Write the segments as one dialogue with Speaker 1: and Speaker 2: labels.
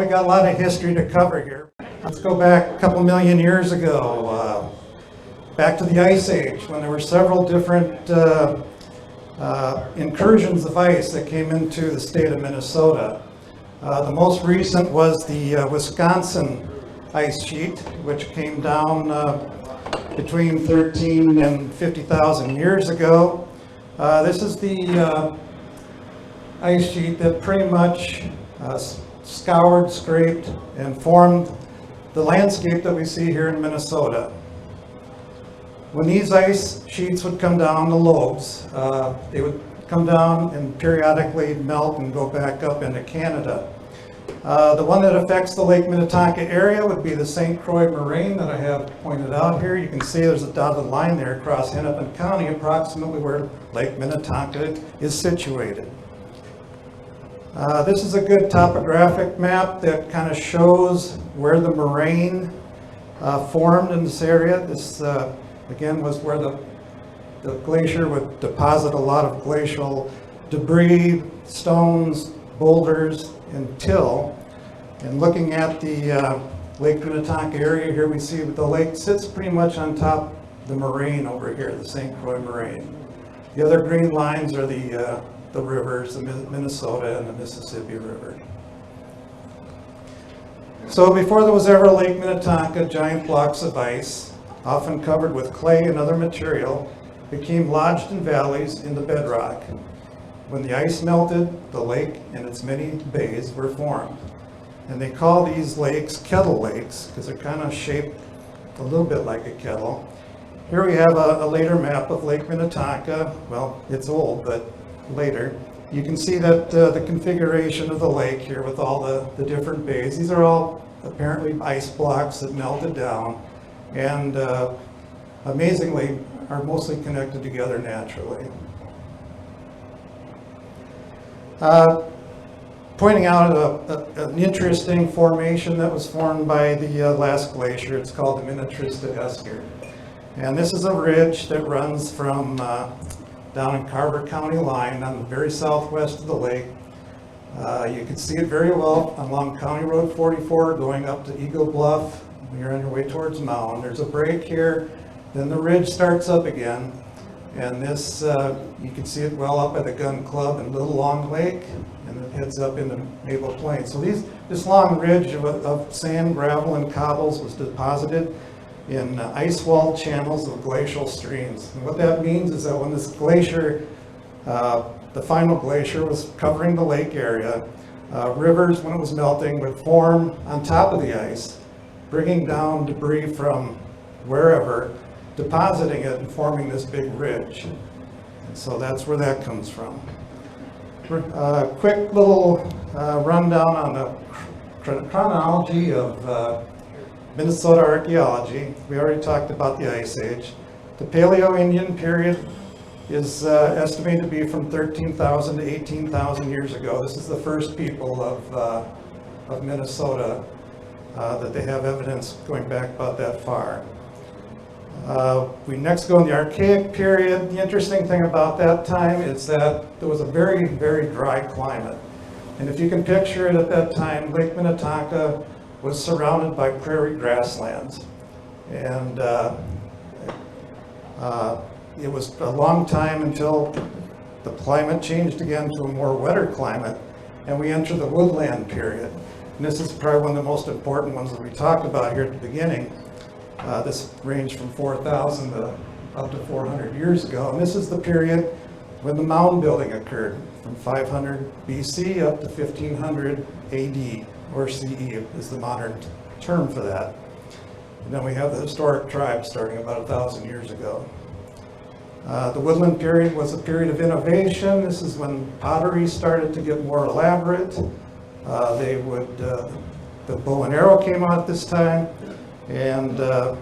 Speaker 1: we got a lot of history to cover here. Let's go back a couple million years ago, back to the Ice Age, when there were several different incursions of ice that came into the state of Minnesota. The most recent was the Wisconsin ice sheet, which came down between 13 and 50,000 years ago. This is the ice sheet that pretty much scoured, scraped, and formed the landscape that we see here in Minnesota. When these ice sheets would come down, the lobes, they would come down and periodically melt and go back up into Canada. The one that affects the Lake Minnetonka area would be the St. Croix moraine that I have pointed out here. You can see there's a dotted line there across Hennepin County, approximately where Lake Minnetonka is situated. This is a good topographic map that kind of shows where the moraine formed in this area. This again was where the glacier would deposit a lot of glacial debris, stones, boulders, and till. And looking at the Lake Minnetonka area here, we see that the lake sits pretty much on top of the moraine over here, the St. Croix moraine. The other green lines are the rivers, the Minnesota and the Mississippi River. So before there was ever Lake Minnetonka, giant blocks of ice, often covered with clay and other material, became lodged in valleys in the bedrock. When the ice melted, the lake and its many bays were formed. And they call these lakes kettle lakes because they're kind of shaped a little bit like a kettle. Here we have a later map of Lake Minnetonka. Well, it's old, but later. You can see that the configuration of the lake here with all the different bays. These are all apparently ice blocks that melted down and amazingly are mostly connected together naturally. Pointing out an interesting formation that was formed by the last glacier. It's called the Minnetonka Esker. And this is a ridge that runs from down in Carver County line on the very southwest of the lake. You can see it very well along County Road 44 going up to Eagle Bluff when you're on your way towards Mound. There's a break here, then the ridge starts up again, and this, you can see it well up by the Gun Club and Little Long Lake, and it heads up into Maple Plains. So this long ridge of sand, gravel, and cobbles was deposited in ice wall channels of glacial streams. And what that means is that when this glacier, the final glacier was covering the lake area, rivers, when it was melting, would form on top of the ice, bringing down debris from wherever, depositing it and forming this big ridge. And so that's where that comes from. Quick little rundown on the chronology of Minnesota archaeology. We already talked about the Ice Age. The Paleo-Indian period is estimated to be from 13,000 to 18,000 years ago. This is the first people of Minnesota that they have evidence going back about that far. We next go in the Archaic period. The interesting thing about that time is that there was a very, very dry climate. And if you can picture it at that time, Lake Minnetonka was surrounded by prairie grasslands. And it was a long time until the climate changed again to a more wetter climate, and we enter the woodland period. And this is probably one of the most important ones that we talked about here at the beginning. This ranged from 4,000 to up to 400 years ago, and this is the period when the mound building occurred, from 500 BC up to 1500 AD, or CE is the modern term for that. And then we have the historic tribes starting about 1,000 years ago. The woodland period was a period of innovation. This is when pottery started to get more elaborate. The bow and arrow came out at this time, and a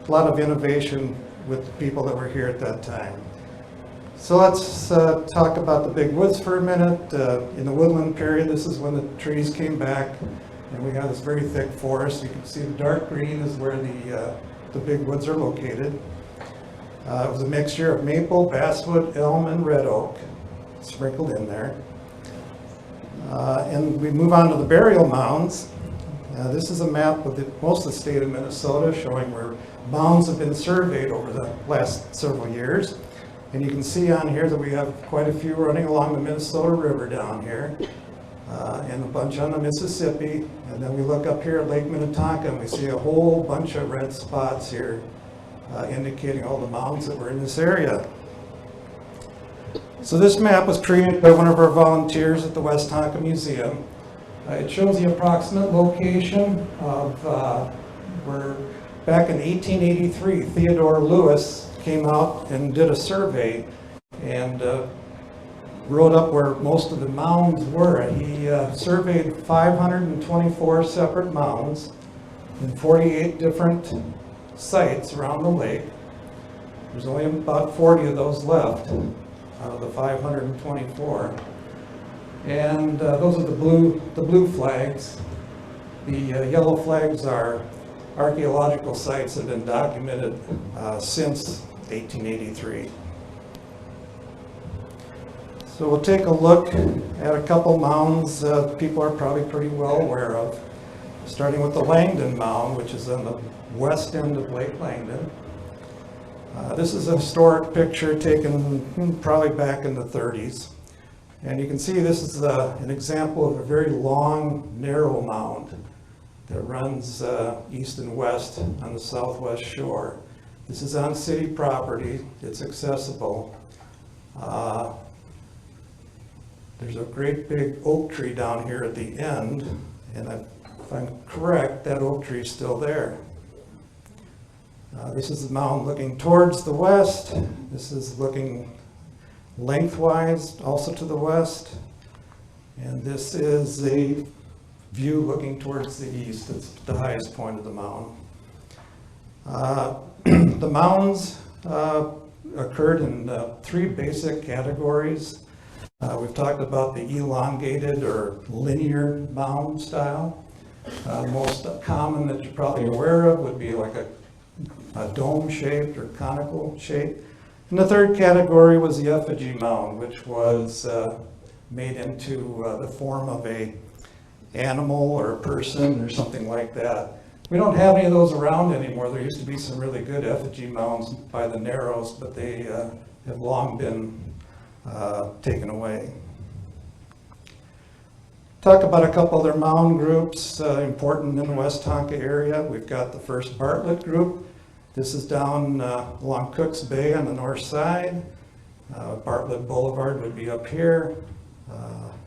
Speaker 1: lot of innovation with the people that were here at that time. So let's talk about the big woods for a minute. In the woodland period, this is when the trees came back, and we have this very thick forest. You can see the dark green is where the big woods are located. It was a mixture of maple, basswood, elm, and red oak sprinkled in there. And we move on to the burial mounds. This is a map of most of the state of Minnesota showing where mounds have been surveyed over the last several years. And you can see on here that we have quite a few running along the Minnesota River down here, and a bunch on the Mississippi. And then we look up here at Lake Minnetonka and we see a whole bunch of red spots here, indicating all the mounds that were in this area. So this map was created by one of our volunteers at the Westonka Museum. It shows the approximate location of where back in 1883, Theodore Lewis came out and did a survey and wrote up where most of the mounds were. He surveyed 524 separate mounds in 48 different sites around the lake. There's only about 40 of those left out of the 524. And those are the blue flags. The yellow flags are archaeological sites that have been documented since 1883. So we'll take a look at a couple mounds people are probably pretty well aware of, starting with the Langdon Mound, which is on the west end of Lake Langdon. This is a historic picture taken probably back in the 30s. And you can see this is an example of a very long, narrow mound that runs east and west on the southwest shore. This is on city property. It's accessible. There's a great big oak tree down here at the end, and if I'm correct, that oak tree is still there. This is the mound looking towards the west. This is looking lengthwise also to the west. And this is a view looking towards the east. It's the highest point of the mound. The mounds occurred in three basic categories. We've talked about the elongated or linear mound style. Most common that you're probably aware of would be like a dome-shaped or conical shape. And the third category was the effigy mound, which was made into the form of a animal or a person or something like that. We don't have any of those around anymore. There used to be some really good effigy mounds by the Narrows, but they have long been taken away. Talk about a couple other mound groups important in the Westonka area. We've got the first Bartlett group. This is down along Cooks Bay on the north side. Bartlett Boulevard would be up here.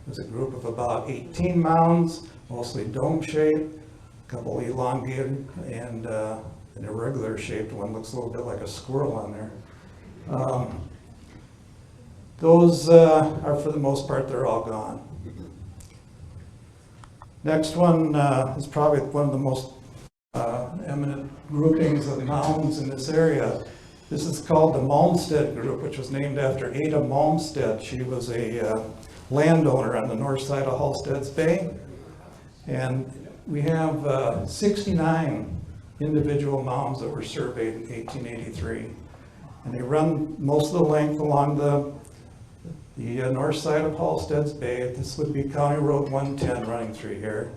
Speaker 1: There's a group of about 18 mounds, mostly dome-shaped, a couple elongated, and an irregular shaped one. Looks a little bit like a squirrel on there. Those are, for the most part, they're all gone. Next one is probably one of the most eminent groupings of mounds in this area. This is called the Malmsted group, which was named after Ada Malmsted. She was a landowner on the north side of Halstead's Bay. And we have 69 individual mounds that were surveyed in 1883. And they run most of the length along the north side of Halstead's Bay. This would be County Road 110 running through here.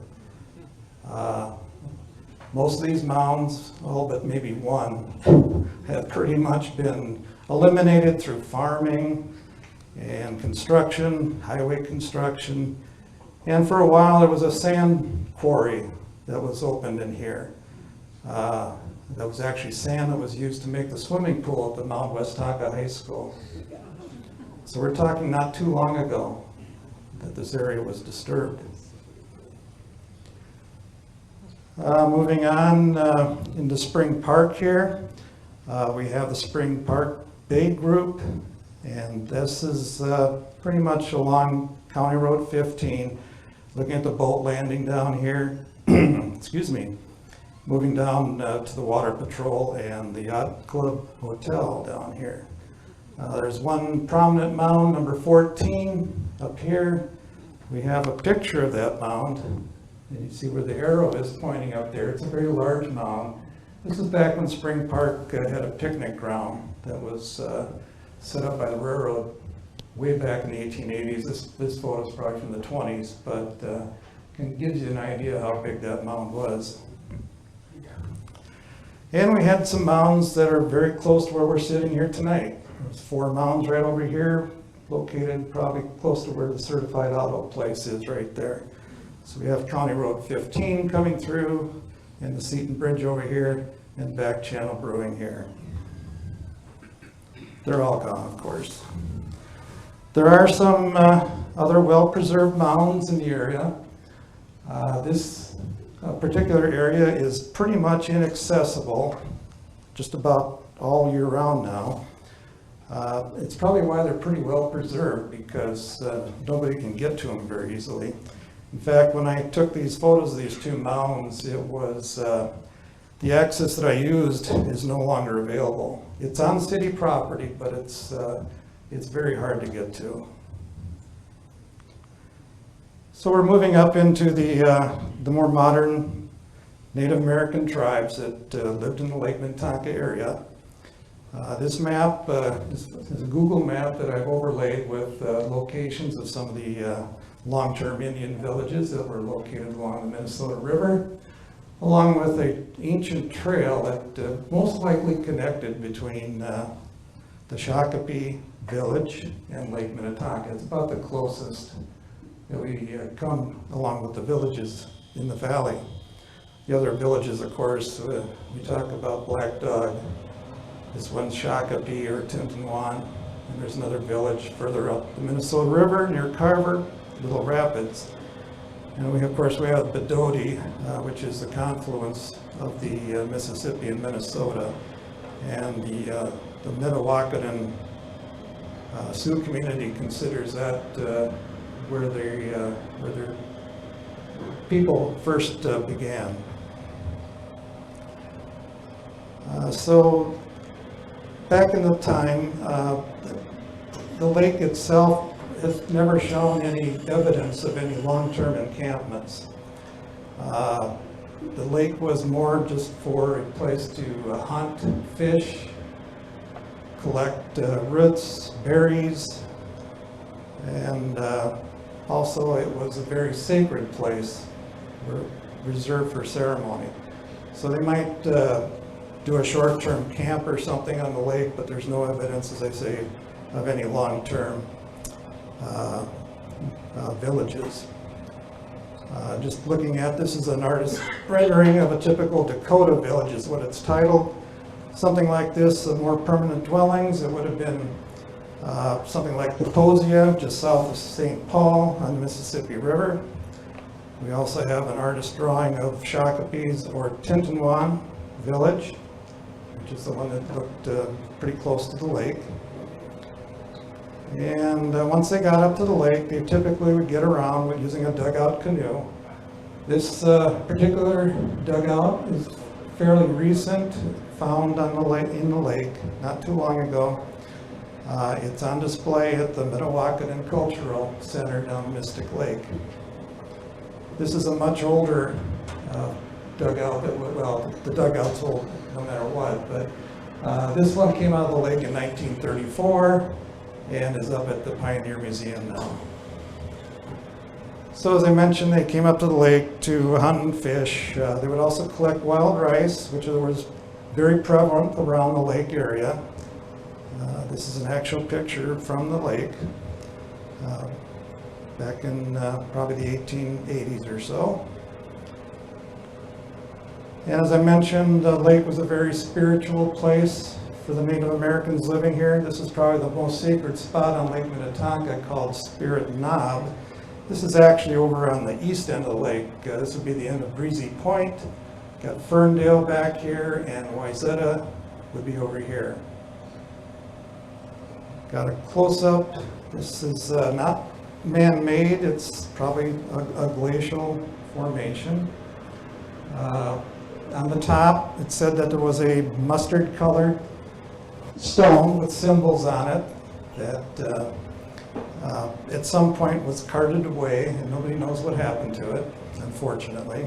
Speaker 1: Most of these mounds, all but maybe one, have pretty much been eliminated through farming and construction, highway construction. And for a while there was a sand quarry that was opened in here. That was actually sand that was used to make the swimming pool at the Mount Westonka High School. So we're talking not too long ago that this area was disturbed. Moving on into Spring Park here, we have the Spring Park Bay Group, and this is pretty much along County Road 15, looking at the boat landing down here, excuse me, moving down to the Water Patrol and the Yacht Club Hotel down here. There's one prominent mound, number 14, up here. We have a picture of that mound. And you see where the arrow is pointing up there. It's a very large mound. This is back when Spring Park had a picnic ground that was set up by the railroad way back in the 1880s. This photo is probably from the 20s, but gives you an idea how big that mound was. And we had some mounds that are very close to where we're sitting here tonight. There's 4 mounds right over here, located probably close to where the certified auto place is right there. So we have County Road 15 coming through, and the Seton Bridge over here, and Back Channel Brewing here. They're all gone, of course. There are some other well-preserved mounds in the area. This particular area is pretty much inaccessible just about all year round now. It's probably why they're pretty well preserved, because nobody can get to them very easily. In fact, when I took these photos of these 2 mounds, it was the access that I used is no longer available. It's on city property, but it's very hard to get to. So we're moving up into the more modern Native American tribes that lived in the Lake Minnetonka area. This map is a Google map that I've overlaid with locations of some of the long-term Indian villages that were located along the Minnesota River, along with an ancient trail that most likely connected between the Shakopee village and Lake Minnetonka. It's about the closest that we come along with the villages in the valley. The other villages, of course, we talk about Black Dog. This one's Shakopee or Tintinwan, and there's another village further up the Minnesota River near Carver, Little Rapids. And we, of course, we have Bedodi, which is the confluence of the Mississippi and Minnesota, and the Metawakan Sioux community considers that where their people first began. So back in the time, the lake itself has never shown any evidence of any long-term encampments. The lake was more just for a place to hunt, fish, collect roots, berries, and also it was a very sacred place reserved for ceremony. So they might do a short-term camp or something on the lake, but there's no evidence, as I say, of any long-term villages. Just looking at this is an artist's rendering of a typical Dakota village is what it's titled. Something like this, more permanent dwellings. It would have been something like Nicosia, just south of St. Paul on the Mississippi River. We also have an artist drawing of Shakopee's or Tintinwan village, which is the one that looked pretty close to the lake. And once they got up to the lake, they typically would get around with using a dugout canoe. This particular dugout is fairly recent, found on the lake, in the lake, not too long ago. It's on display at the Metawakan Cultural Center down Mystic Lake. This is a much older dugout that, well, the dugout's old no matter what, but this one came out of the lake in 1934 and is up at the Pioneer Museum now. So as I mentioned, they came up to the lake to hunt and fish. They would also collect wild rice, which was very prevalent around the lake area. This is an actual picture from the lake back in probably the 1880s or so. And as I mentioned, the lake was a very spiritual place for the Native Americans living here. This is probably the most sacred spot on Lake Minnetonka, called Spirit Knob. This is actually over on the east end of the lake. This would be the end of Breezy Point. Got Ferndale back here, and Wayzata would be over here. Got a close-up. This is not man-made. It's probably a glacial formation. On the top, it said that there was a mustard-colored stone with symbols on it that at some point was carted away, and nobody knows what happened to it, unfortunately.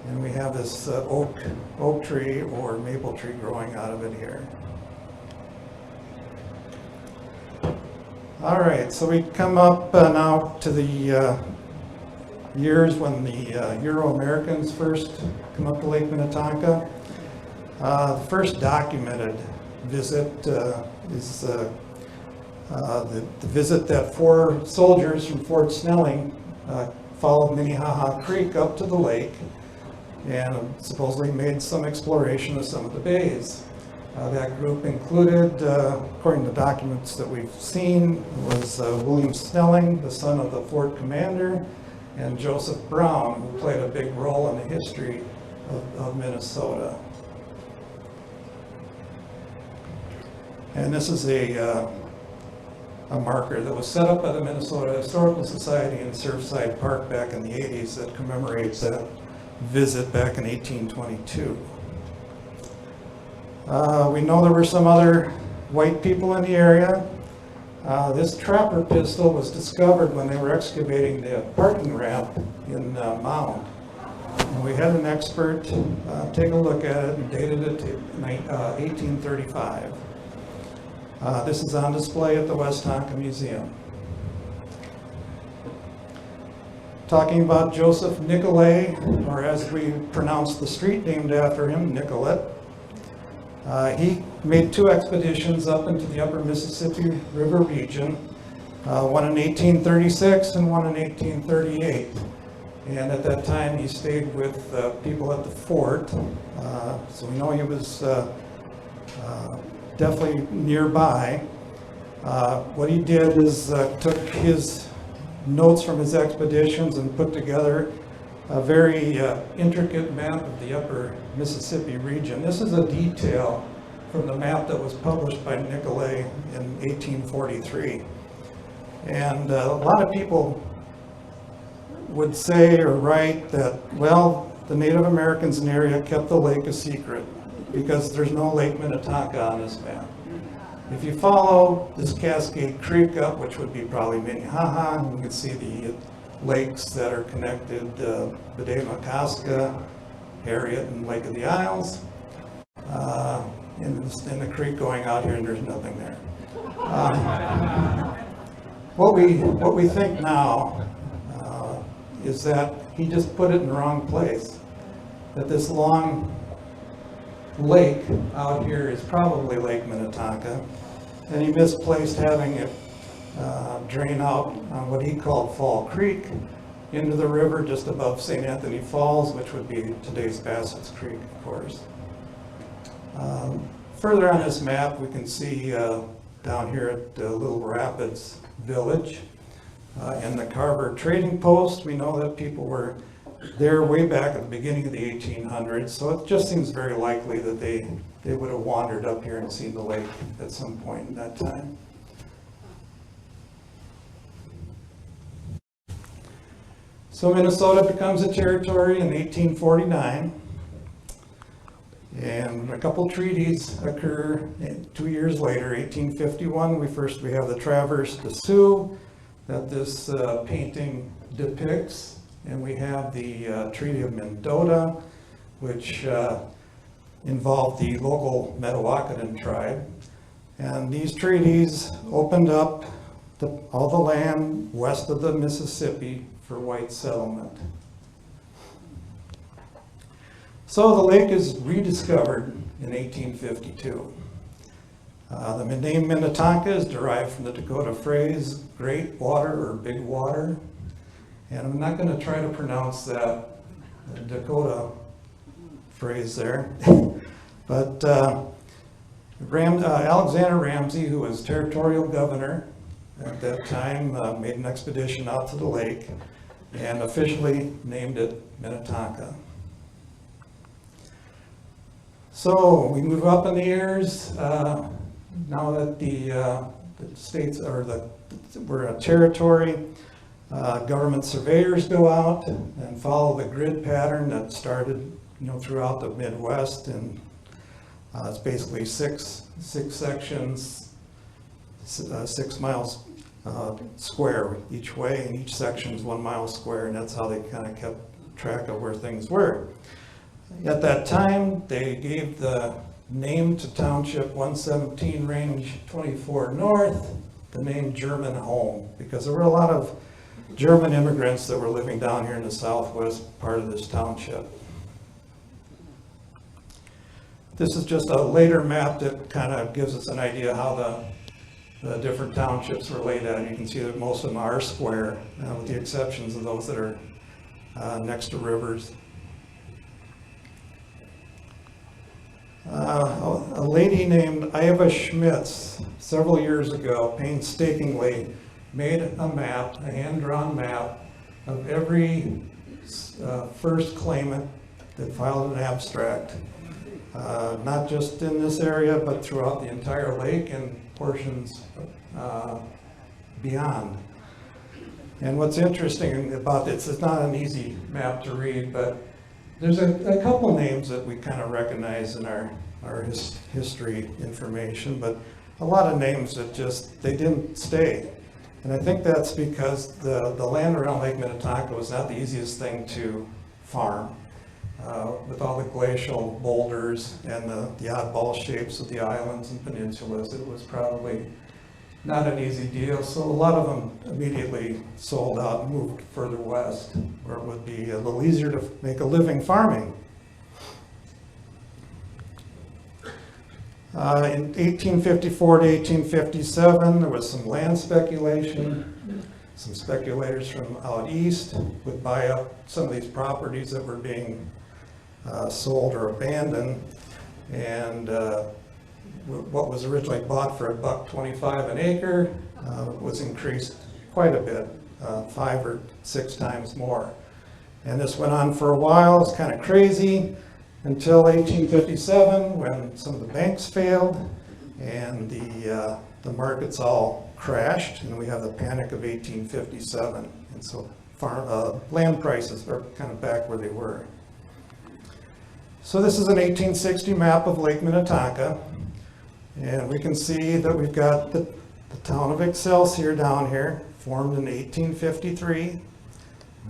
Speaker 1: And we have this oak tree or maple tree growing out of it here. All right, so we come up now to the years when the Euro-Americans first come up to Lake Minnetonka. The first documented visit is the visit that 4 soldiers from Fort Snelling followed Minnehaha Creek up to the lake and supposedly made some exploration of some of the bays. That group included, according to documents that we've seen, was William Snelling, the son of the fort commander, and Joseph Brown, who played a big role in the history of Minnesota. And this is a marker that was set up by the Minnesota Historical Society in Surfside Park back in the 80s that commemorates that visit back in 1822. We know there were some other white people in the area. This trapper pistol was discovered when they were excavating the parking ramp in Mound. And we had an expert take a look at it and dated it to 1835. This is on display at the Westonka Museum. Talking about Joseph Nicolet, or as we pronounce the street named after him, Nicolet. He made 2 expeditions up into the upper Mississippi River region, one in 1836 and one in 1838. And at that time he stayed with people at the fort, so we know he was definitely nearby. What he did is took his notes from his expeditions and put together a very intricate map of the upper Mississippi region. This is a detail from the map that was published by Nicolet in 1843. And a lot of people would say or write that, well, the Native Americans in the area kept the lake a secret because there's no Lake Minnetonka on this map. If you follow this Cascade Creek up, which would be probably Minnehaha, you can see the lakes that are connected, Bede-Macaska, Harriet, and Lake of the Isles. In the creek going out here, and there's nothing there. What we think now is that he just put it in the wrong place. That this long lake out here is probably Lake Minnetonka, and he misplaced having it drain out on what he called Fall Creek into the river just above St. Anthony Falls, which would be today's Bassett's Creek, of course. Further on this map, we can see down here at Little Rapids Village and the Carver Trading Post. We know that people were there way back at the beginning of the 1800s, so it just seems very likely that they would have wandered up here and seen the lake at some point in that time. So Minnesota becomes a territory in 1849, and a couple treaties occur 2 years later, 1851. We have the Traverse des Sioux that this painting depicts, and we have the Treaty of Mendota, which involved the local Metawakan tribe. And these treaties opened up all the land west of the Mississippi for white settlement. So the lake is rediscovered in 1852. The name Minnetonka is derived from the Dakota phrase, great water or big water. And I'm not going to try to pronounce that Dakota phrase there. But Alexander Ramsey, who was territorial governor at that time, made an expedition out to the lake and officially named it Minnetonka. So we move up in the years. Now that the states we're a territory, government surveyors go out and follow the grid pattern that started, throughout the Midwest, and it's basically six sections, 6 miles square each way, and each section is 1 mile square, and that's how they kind of kept track of where things were. At that time, they gave the name to Township 117, Range 24 North, the name German home, because there were a lot of German immigrants that were living down here in the southwest part of this township. This is just a later map that kind of gives us an idea how the different townships were laid out. You can see that most of them are square, with the exceptions of those that are next to rivers. A lady named Iva Schmitz, several years ago, painstakingly made a map, a hand-drawn map, of every first claimant that filed an abstract, not just in this area, but throughout the entire lake and portions beyond. And what's interesting about this, it's not an easy map to read, but there's a couple names that we kind of recognize in our history information, but a lot of names that just, they didn't stay. And I think that's because the land around Lake Minnetonka was not the easiest thing to farm. With all the glacial boulders and the oddball shapes of the islands and peninsulas, it was probably not an easy deal. So a lot of them immediately sold out and moved further west, where it would be a little easier to make a living farming. In 1854 to 1857, there was some land speculation. Some speculators from out east would buy up some of these properties that were being sold or abandoned, and what was originally bought for $1.25 an acre was increased quite a bit, 5 or 6 times more. And this went on for a while. It's kind of crazy until 1857, when some of the banks failed and the markets all crashed, and we have the Panic of 1857. And so land prices are kind of back where they were. So this is an 1860 map of Lake Minnetonka, and we can see that we've got the town of Excelsior down here, formed in 1853.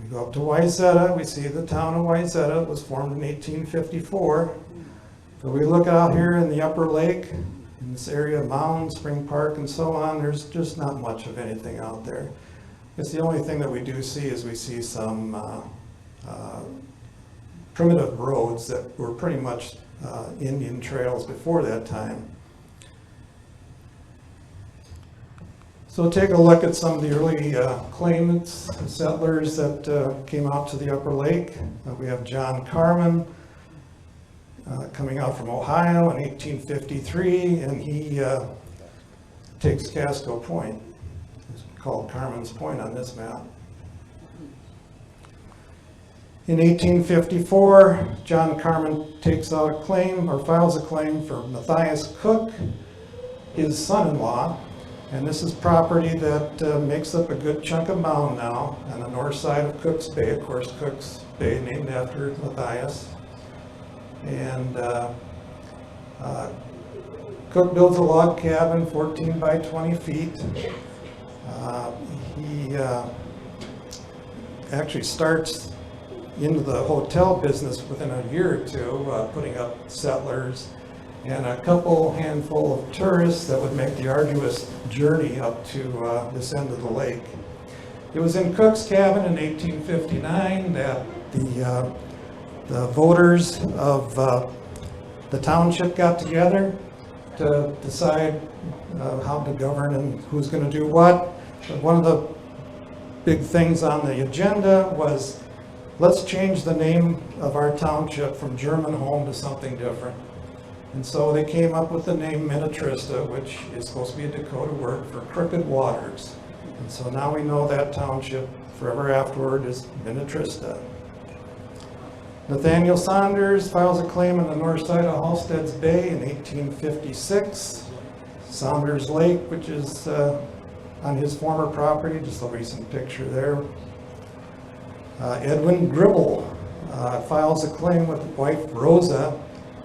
Speaker 1: We go up to Wayzata, we see the town of Wayzata was formed in 1854. So we look out here in the upper lake, in this area of Mound, Spring Park, and so on, there's just not much of anything out there. It's the only thing that we do see is we see some primitive roads that were pretty much Indian trails before that time. So take a look at some of the early claimants, settlers that came out to the upper lake. We have John Carman coming out from Ohio in 1853, and he takes Casco Point. It's called Carman's Point on this map. In 1854, John Carman takes out a claim, or files a claim for Matthias Cook, his son-in-law, and this is property that makes up a good chunk of Mound now on the north side of Cook's Bay. Of course, Cook's Bay named after Matthias. And Cook builds a log cabin, 14 by 20 feet. He actually starts into the hotel business within a year or two, putting up settlers and a handful of tourists that would make the arduous journey up to this end of the lake. It was in Cook's cabin in 1859 that the voters of the township got together to decide how to govern and who's going to do what. But one of the big things on the agenda was, let's change the name of our township from German home to something different. And so they came up with the name Minnetrista, which is supposed to be a Dakota word for crooked waters. And so now we know that township forever afterward is Minnetrista. Nathaniel Saunders files a claim on the north side of Halstead's Bay in 1856. Saunders Lake, which is on his former property, just a recent picture there. Edwin Gribble files a claim with wife Rosa,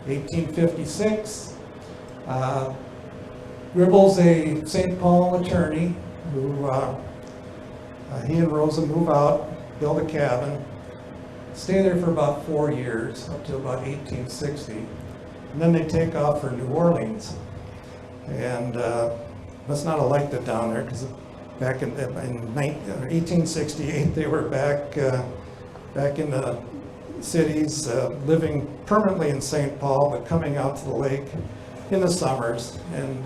Speaker 1: 1856. Gribble's a St. Paul attorney who, he and Rosa move out, build a cabin, stay there for about 4 years, up to about 1860. And then they take off for New Orleans. And must not have liked it down there, because back in 1868 they were back in the cities, living permanently in St. Paul, but coming out to the lake in the summers. And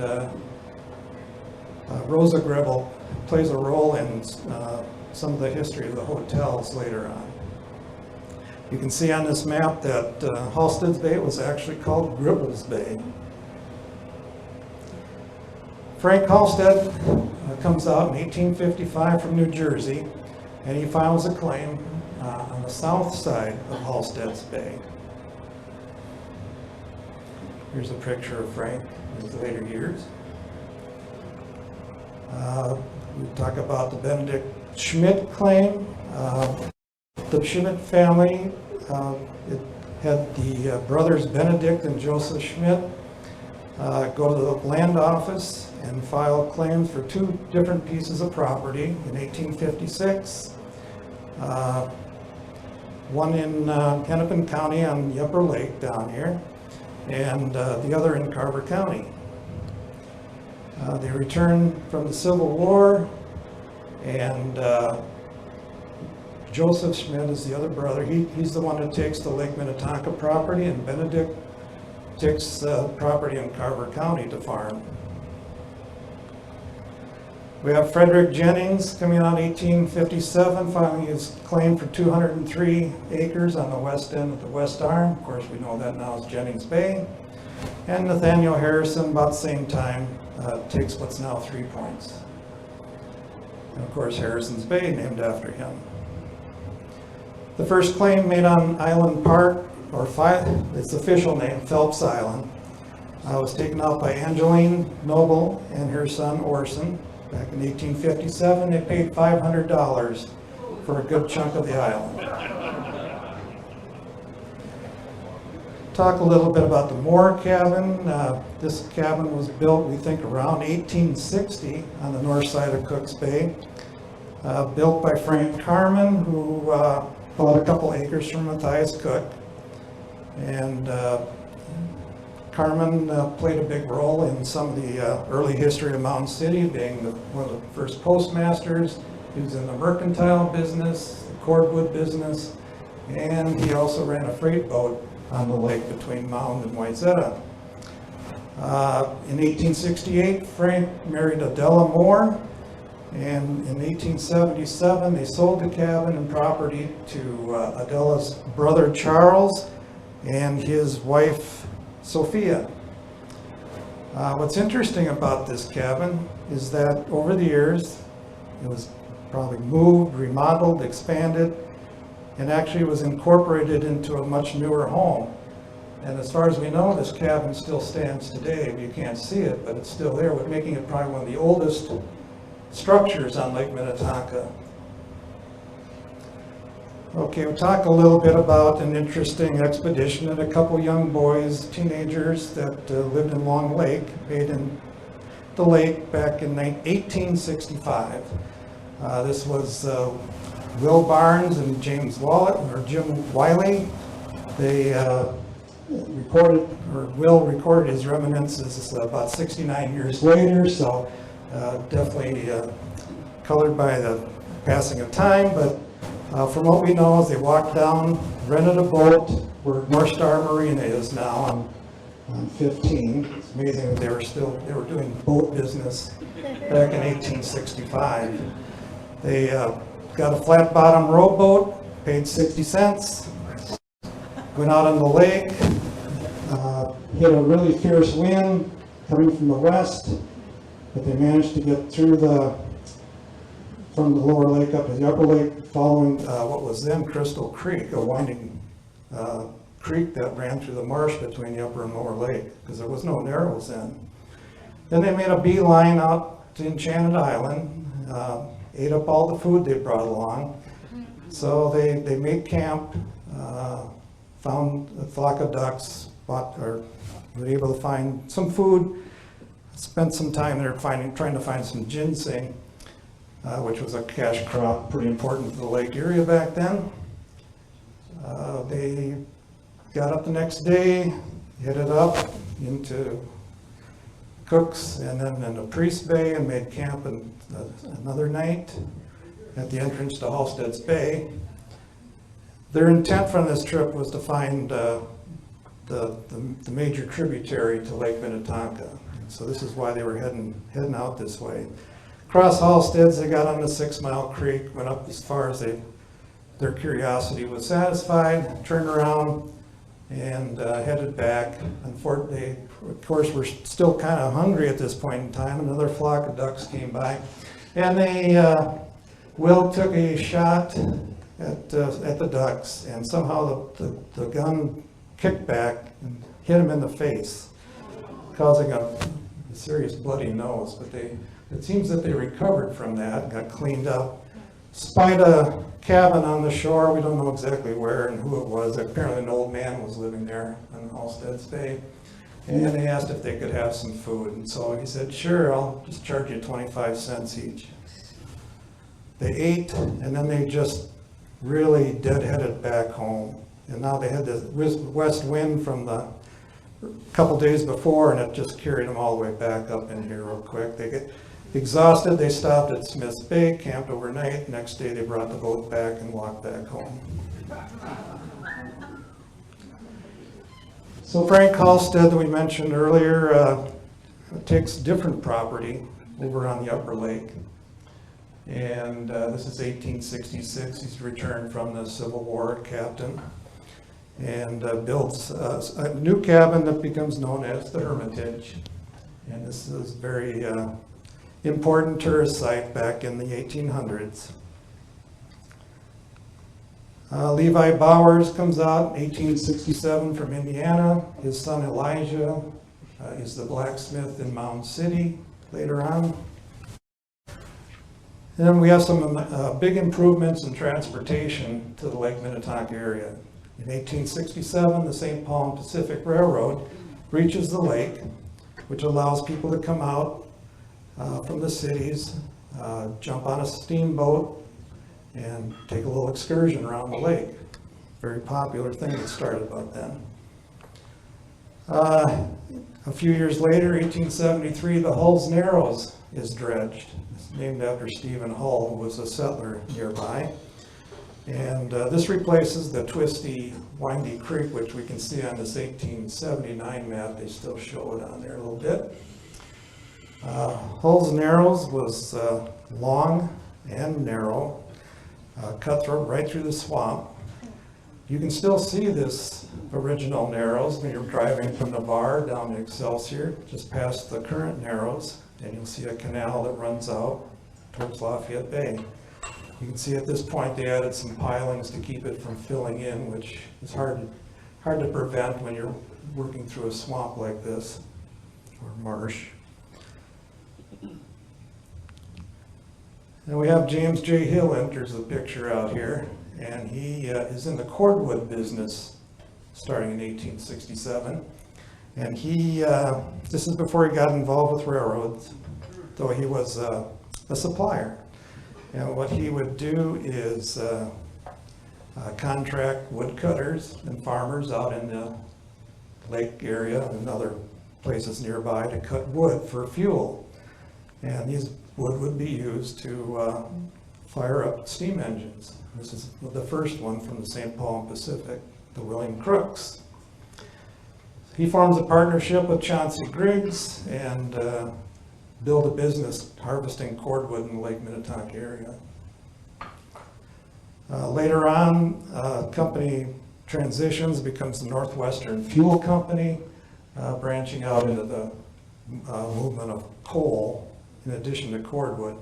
Speaker 1: Rosa Gribble plays a role in some of the history of the hotels later on. You can see on this map that Halstead's Bay was actually called Gribble's Bay. Frank Halstead comes out in 1855 from New Jersey, and he files a claim on the south side of Halstead's Bay. Here's a picture of Frank in his later years. We talk about the Benedict Schmidt claim. The Schmidt family, it had the brothers Benedict and Joseph Schmidt go to the land office and file claims for two different pieces of property in 1856. One in Hennepin County on the Upper Lake down here, and the other in Carver County. They returned from the Civil War, and Joseph Schmidt is the other brother. He's the one that takes the Lake Minnetonka property, and Benedict takes property in Carver County to farm. We have Frederick Jennings coming out in 1857, filing his claim for 203 acres on the west end of the West Arm. Of course, we know that now as Jennings Bay. And Nathaniel Harrison, about the same time, takes what's now 3 Points. And of course, Harrison's Bay, named after him. The first claim made on Island Park, or its official name, Phelps Island, was taken out by Angeline Noble and her son Orson. Back in 1857, they paid $500 for a good chunk of the island. Talk a little bit about the Moore cabin. This cabin was built, we think, around 1860 on the north side of Cook's Bay. Built by Frank Carman, who bought a couple acres from Matthias Cook. And Carman played a big role in some of the early history of Mound City, being one of the first postmasters. He was in the mercantile business, the cordwood business, and he also ran a freight boat on the lake between Mound and Wayzata. In 1868, Frank married Adela Moore, and in 1877, they sold the cabin and property to Adela's brother Charles and his wife Sophia. What's interesting about this cabin is that over the years, it was probably moved, remodeled, expanded, and actually was incorporated into a much newer home. And as far as we know, this cabin still stands today. You can't see it, but it's still there, making it probably one of the oldest structures on Lake Minnetonka. Okay, we'll talk a little bit about an interesting expedition that a couple young boys, teenagers that lived in Long Lake, made in the lake back in 1865. This was Will Barnes and James Wallet, or Jim Wiley. They Will recorded his reminiscences about 69 years later, so definitely colored by the passing of time, but from what we know is they walked down, rented a boat where North Star Marina is now on 15. It's amazing that they were doing boat business back in 1865. They got a flat bottom rowboat, paid 60 cents, went out on the lake, hit a really fierce wind coming from the west, but they managed to get through from the lower lake up to the upper lake, following what was then Crystal Creek, a winding creek that ran through the marsh between the upper and lower lake, because there was no narrows then. Then they made a beeline out to Enchanted Island, ate up all the food they brought along. So they made camp, found a flock of ducks, were able to find some food, spent some time there trying to find some ginseng, which was a cash crop, pretty important to the lake area back then. They got up the next day, headed up into cooks and then in the Priest Bay and made camp another night at the entrance to Halstead's Bay. Their intent from this trip was to find the major tributary to Lake Minnetonka. So this is why they were heading out this way. Across Halstead's, they got on the 6 Mile Creek, went up as far as their curiosity was satisfied, turned around and headed back. Unfortunately, of course, we're still kind of hungry at this point in time. Another flock of ducks came by, and Will took a shot at the ducks, and somehow the gun kicked back and hit him in the face, causing a serious bloody nose. But it seems that they recovered from that, got cleaned up, spied a cabin on the shore. We don't know exactly where and who it was. Apparently an old man was living there on Halstead's Bay. And they asked if they could have some food. And so he said, sure, I'll just charge you 25 cents each. They ate, and then they just really deadheaded back home. And now they had this west wind from the couple days before, and it just carried them all the way back up in here real quick. They get exhausted. They stopped at Smith's Bay, camped overnight. Next day they brought the boat back and walked back home. So Frank Halstead, that we mentioned earlier, takes different property over on the upper lake. And this is 1866. He's returned from the Civil War, captain, and builds a new cabin that becomes known as the Hermitage. And this is a very important tourist site back in the 1800s. Levi Bowers comes out in 1867 from Indiana. His son Elijah is the blacksmith in Mound City later on. And then we have some big improvements in transportation to the Lake Minnetonka area. In 1867, the St. Paul and Pacific Railroad reaches the lake, which allows people to come out from the cities, jump on a steamboat, and take a little excursion around the lake. Very popular thing that started about then. A few years later, 1873, the Hull's Narrows is dredged. It's named after Stephen Hull, who was a settler nearby. And this replaces the twisty, windy creek, which we can see on this 1879 map. They still show it on there a little bit. Hull's Narrows was long and narrow, cutthroat right through the swamp. You can still see this original Narrows when you're driving from Navarre down to Excelsior, just past the current Narrows, and you'll see a canal that runs out towards Lafayette Bay. You can see at this point they added some pilings to keep it from filling in, which is hard to prevent when you're working through a swamp like this, or marsh. And we have James J. Hill enters the picture out here, and he is in the cordwood business starting in 1867. And this is before he got involved with railroads, though he was a supplier. And what he would do is contract woodcutters and farmers out in the lake area and other places nearby to cut wood for fuel. And these wood would be used to fire up steam engines. This is the first one from the St. Paul and Pacific, the William Crooks. He forms a partnership with Chauncey Griggs and build a business harvesting cordwood in the Lake Minnetonka area. Later on, company transitions, becomes the Northwestern Fuel Company, branching out into the movement of coal in addition to cordwood.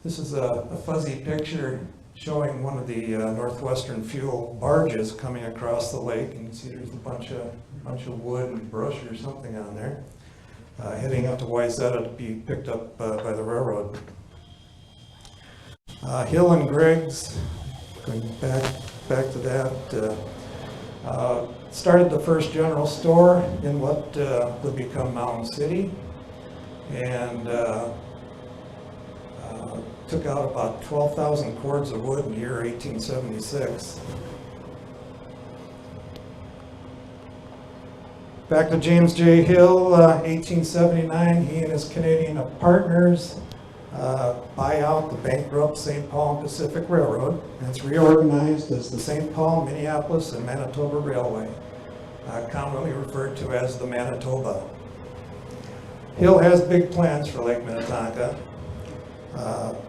Speaker 1: This is a fuzzy picture showing one of the Northwestern Fuel barges coming across the lake, and you can see there's a bunch of wood and brush or something on there, heading up to Wayzata to be picked up by the railroad. Hill and Griggs, going back to that, started the first general store in what would become Mound City, and took out about 12,000 cords of wood in the year 1876. Back to James J. Hill, 1879, he and his Canadian partners buy out the bankrupt St. Paul and Pacific Railroad, and it's reorganized as the St. Paul, Minneapolis, and Manitoba Railway, commonly referred to as the Manitoba. Hill has big plans for Lake Minnetonka.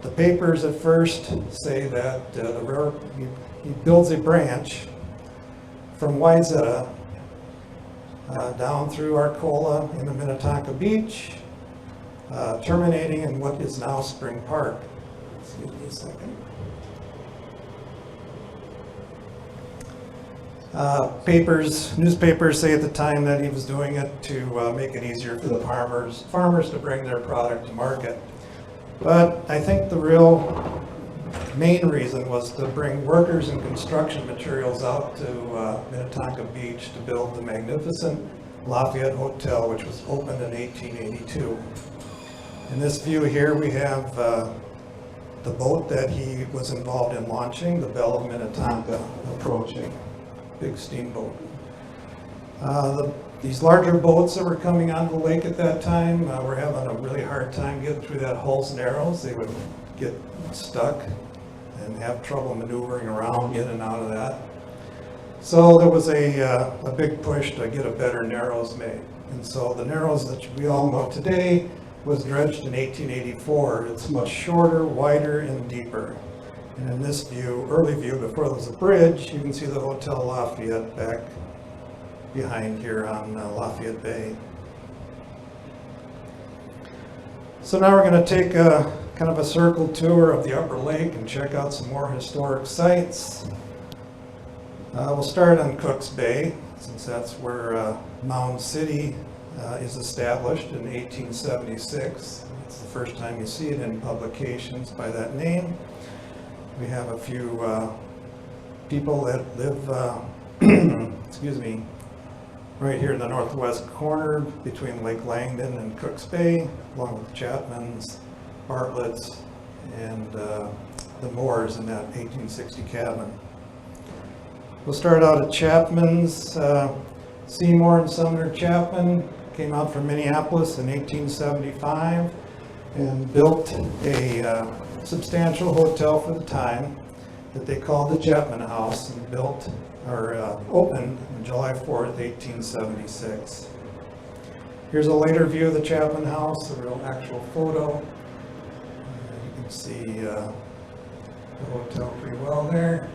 Speaker 1: The papers at first say that he builds a branch from Wayzata down through Arcola in the Minnetonka Beach, terminating in what is now Spring Park. Excuse me a second. Newspapers say at the time that he was doing it to make it easier for the farmers to bring their product to market. But I think the real main reason was to bring workers and construction materials out to Minnetonka Beach to build the magnificent Lafayette Hotel, which was opened in 1882. In this view here, we have the boat that he was involved in launching, the Belle of Minnetonka, approaching. Big steamboat. These larger boats that were coming onto the lake at that time were having a really hard time getting through that Hull's Narrows. They would get stuck and have trouble maneuvering around in and out of that. So there was a big push to get a better Narrows made. And so the Narrows that we all know today was dredged in 1884. It's much shorter, wider, and deeper. And in this view, early view, before there was a bridge, you can see the Hotel Lafayette back behind here on Lafayette Bay. So now we're going to take a kind of a circle tour of the upper lake and check out some more historic sites. We'll start on Cook's Bay, since that's where Mound City is established in 1876. It's the first time you see it in publications by that name. We have a few people that live, excuse me, right here in the northwest corner between Lake Langdon and Cook's Bay, along with Chapman's, Bartlett's, and the Moores in that 1860 cabin. We'll start out at Chapman's. Seymour and Sumner Chapman came out from Minneapolis in 1875 and built a substantial hotel for the time that they called the Chapman House, and opened on July 4th, 1876. Here's a later view of the Chapman House, a real actual photo. You can see the hotel pretty well there.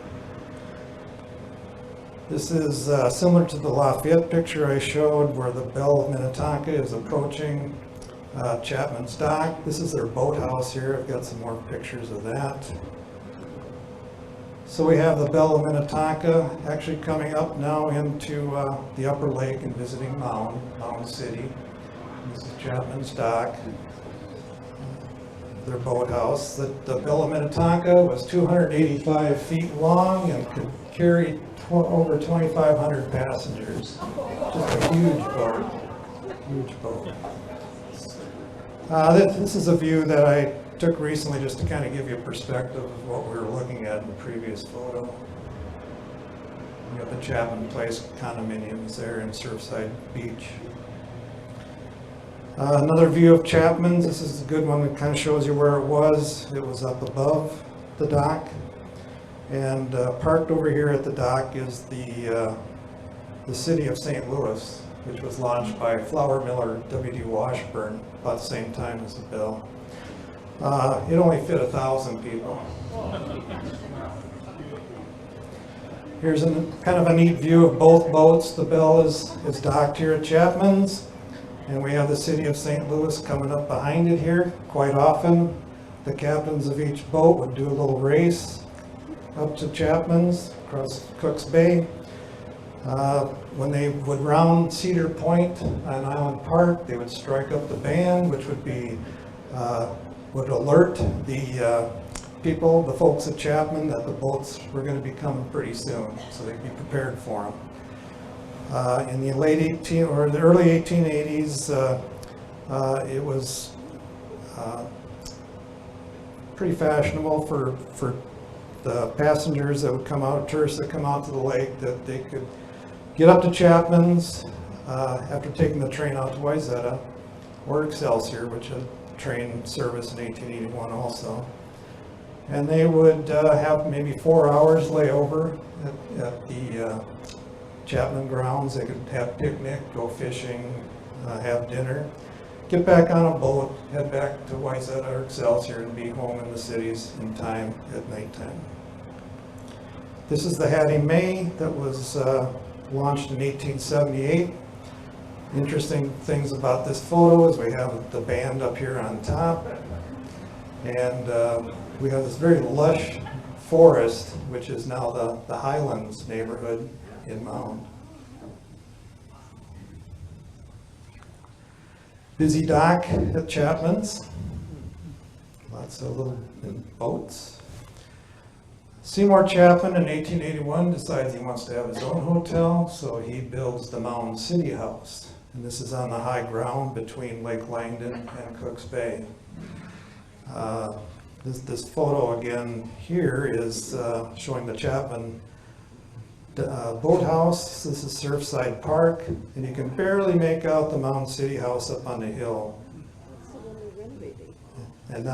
Speaker 1: This is similar to the Lafayette picture I showed, where the Belle of Minnetonka is approaching Chapman's Dock. This is their boathouse here. I've got some more pictures of that. So we have the Belle of Minnetonka actually coming up now into the upper lake and visiting Mound City. This is Chapman's Dock, their boathouse. The Belle of Minnetonka was 285 feet long and could carry over 2,500 passengers. Just a huge boat, huge boat. This is a view that I took recently just to kind of give you a perspective of what we were looking at in the previous photo. We got the Chapman Place condominiums there in Surfside Beach. Another view of Chapman's. This is a good one that kind of shows you where it was. It was up above the dock. And parked over here at the dock is the city of St. Louis, which was launched by flour miller W.D. Washburn about the same time as the Belle. It only fit 1,000 people. Here's kind of a neat view of both boats. The Belle is docked here at Chapman's, and we have the city of St. Louis coming up behind it here. Quite often, the captains of each boat would do a little race up to Chapman's across Cook's Bay. When they would round Cedar Point on Island Park, they would strike up the band, which would alert the people, the folks at Chapman, that the boats were going to be coming pretty soon, so they'd be prepared for them. In the the early 1880s, it was pretty fashionable for the passengers that would come out, tourists that come out to the lake, that they could get up to Chapman's, after taking the train out to Wayzata, or Excelsior, which had train service in 1881 also. And they would have maybe 4 hours layover at the Chapman grounds. They could have picnic, go fishing, have dinner, get back on a boat, head back to Wayzata or Excelsior, and be home in the cities in time at nighttime. This is the Hattie Mae that was launched in 1878. Interesting things about this photo is we have the band up here on top, and we have this very lush forest, which is now the Highlands neighborhood in Mound. Busy dock at Chapman's, lots of little boats. Seymour Chapman in 1881 decides he wants to have his own hotel, so he builds the Mound City House. And this is on the high ground between Lake Langdon and Cooks Bay. This photo again here is showing the Chapman boathouse. This is Surfside Park, and you can barely make out the Mound City House up on the hill. And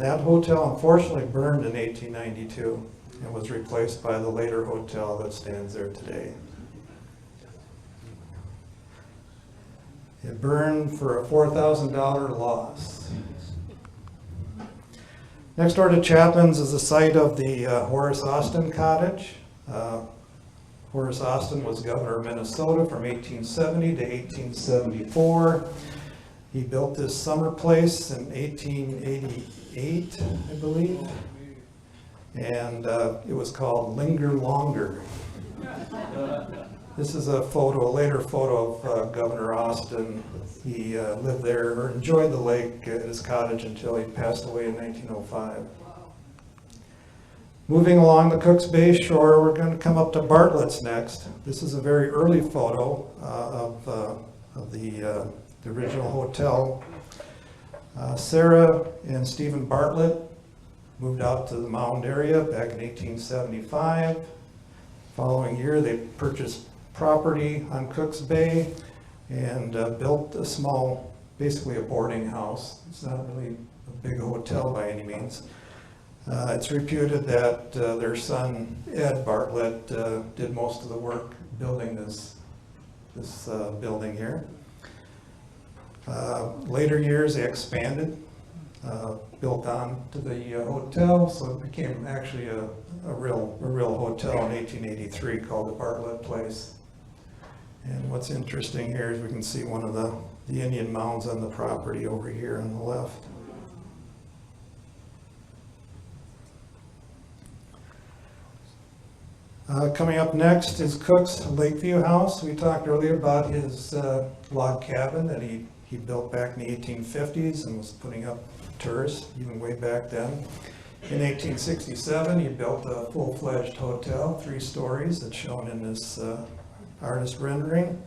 Speaker 1: that hotel unfortunately burned in 1892 and was replaced by the later hotel that stands there today. It burned for a $4,000 loss. Next door to Chapman's is the site of the Horace Austin Cottage. Horace Austin was governor of Minnesota from 1870 to 1874. He built this summer place in 1888, I believe, and it was called Linger Longer. This is a later photo of Governor Austin. He lived there, or enjoyed the lake at his cottage until he passed away in 1905. Moving along the Cooks Bay shore, we're going to come up to Bartlett's next. This is a very early photo of the original hotel. Sarah and Stephen Bartlett moved out to the Mound area back in 1875. Following year, they purchased property on Cooks Bay and built a small, basically a boarding house. It's not really a big hotel by any means. It's reputed that their son, Ed Bartlett, did most of the work building this building here. Later years, they expanded, built on to the hotel, so it became actually a real hotel in 1883 called the Bartlett Place. And what's interesting here is we can see one of the Indian mounds on the property over here on the left. Coming up next is Cook's Lakeview House. We talked earlier about his log cabin that he built back in the 1850s and was putting up tourists even way back then. In 1867, he built a full-fledged hotel, 3 stories, that's shown in this artist rendering.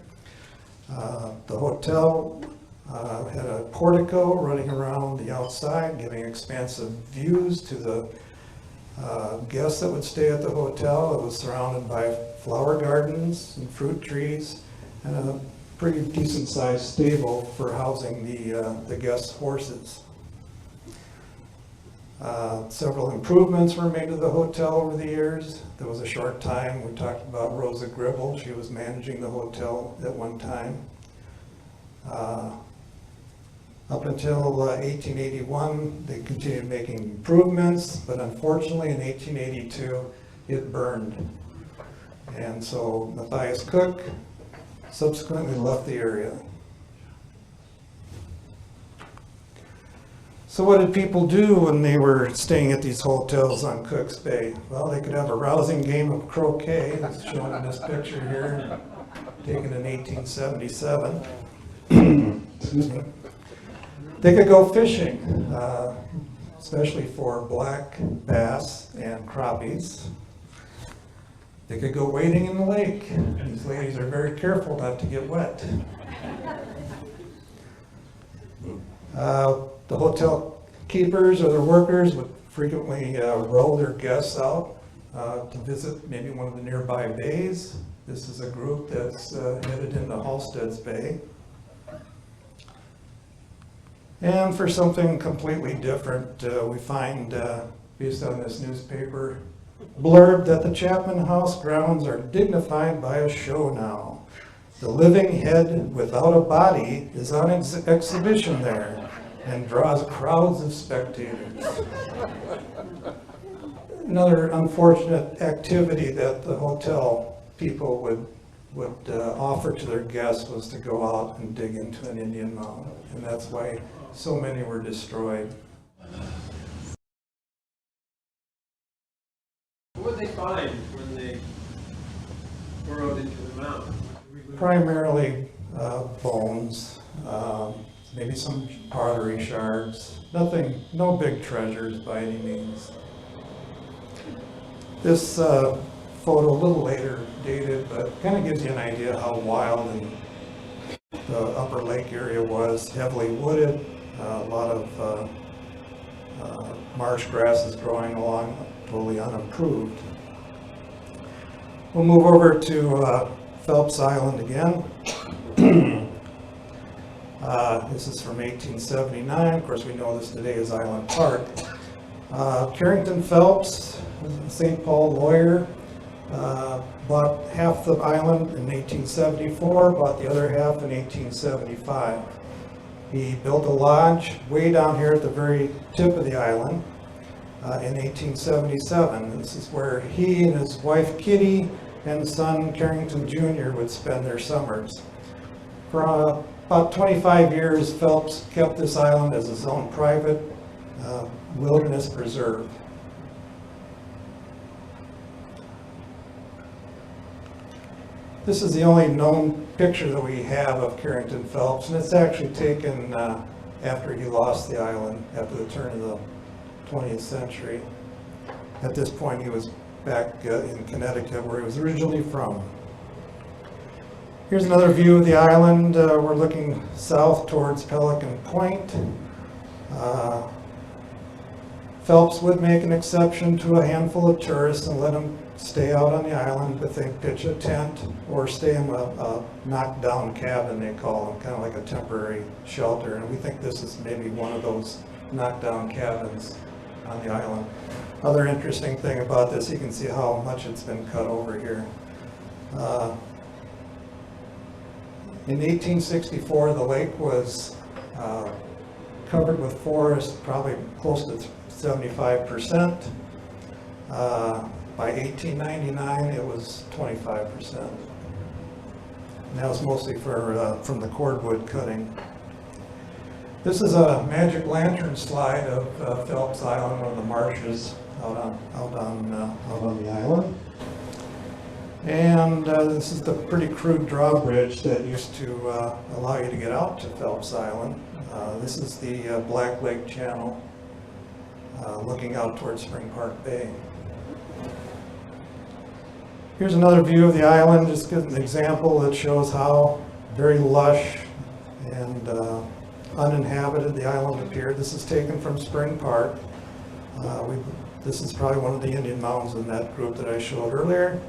Speaker 1: The hotel had a portico running around the outside, giving expansive views to the guests that would stay at the hotel. It was surrounded by flower gardens and fruit trees and a pretty decent sized stable for housing the guests' horses. Several improvements were made to the hotel over the years. There was a short time, we talked about Rosa Gribble. She was managing the hotel at one time. Up until 1881, they continued making improvements, but unfortunately in 1882, it burned. And so Matthias Cook subsequently left the area. So what did people do when they were staying at these hotels on Cooks Bay? Well, they could have a rousing game of croquet, that's shown in this picture here, taken in 1877. Excuse me. They could go fishing, especially for black bass and crappies. They could go wading in the lake. These ladies are very careful not to get wet. The hotel keepers or their workers would frequently row their guests out to visit maybe one of the nearby bays This is a group that's headed into Halstead's Bay. And for something completely different, we find, based on this newspaper blurb, that the Chapman House grounds are dignified by a show now. The living head without a body is on exhibition there and draws crowds of spectators. Another unfortunate activity that the hotel people would offer to their guests was to go out and dig into an Indian mound, and that's why so many were destroyed.
Speaker 2: What would they find when they burrowed into the mound?
Speaker 1: Primarily bones, maybe some pottery shards, nothing, no big treasures by any means. This photo, a little later dated, but kind of gives you an idea how wild and the upper lake area was, heavily wooded, a lot of marsh grasses growing along, totally unimproved. We'll move over to Phelps Island again. This is from 1879. Of course, we know this today as Island Park. Carrington Phelps, a St. Paul lawyer, bought half the island in 1874, bought the other half in 1875. He built a lodge way down here at the very tip of the island in 1877. This is where he and his wife Kitty and son Carrington Jr. would spend their summers. For about 25 years, Phelps kept this island as his own private wilderness preserve. This is the only known picture that we have of Carrington Phelps, and it's actually taken after he lost the island after the turn of the 20th century. At this point, he was back in Connecticut, where he was originally from. Here's another view of the island. We're looking south towards Pelican Point. Phelps would make an exception to a handful of tourists and let them stay out on the island, but they pitch a tent or stay in a knocked-down cabin, they call them, kind of like a temporary shelter. And we think this is maybe one of those knocked-down cabins on the island. Other interesting thing about this, you can see how much it's been cut over here. In 1864, the lake was covered with forest, probably close to 75%. By 1899, it was 25%. And that was mostly from the cordwood cutting. This is a magic lantern slide of Phelps Island, one of the marshes out on the island. And this is the pretty crude drawbridge that used to allow you to get out to Phelps Island. This is the Black Lake Channel looking out towards Spring Park Bay. Here's another view of the island, just an example that shows how very lush and uninhabited the island appeared. This is taken from Spring Park. This is probably one of the Indian mounds in that group that I showed earlier.